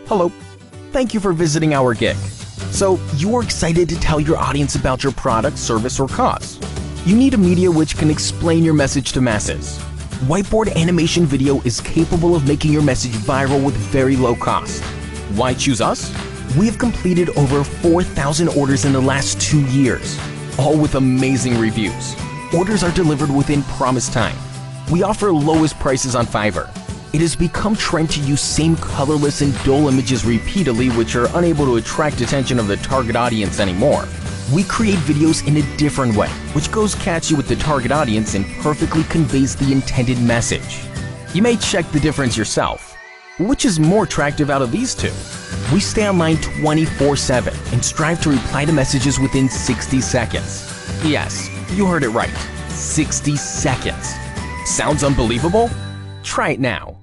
Hello. Thank you for visiting our gig. So, you're excited to tell your audience about your product, service, or cause. You need a media which can explain your message to masses. Whiteboard animation video is capable of making your message viral with very low cost. Why choose us? We have completed over 4,000 orders in the last 2 years, all with amazing reviews. Orders are delivered within promised time. We offer lowest prices on Fiverr. It has become trend to use same colorless and dull images repeatedly, which are unable to attract attention of the target audience anymore. We create videos in a different way, which goes catchy with the target audience and perfectly conveys the intended message. You may check the difference yourself. Which is more attractive out of these two? We stay online 24/7 and strive to reply to messages within 60 seconds. Yes, you heard it right. 60 seconds. Sounds unbelievable? Try it now.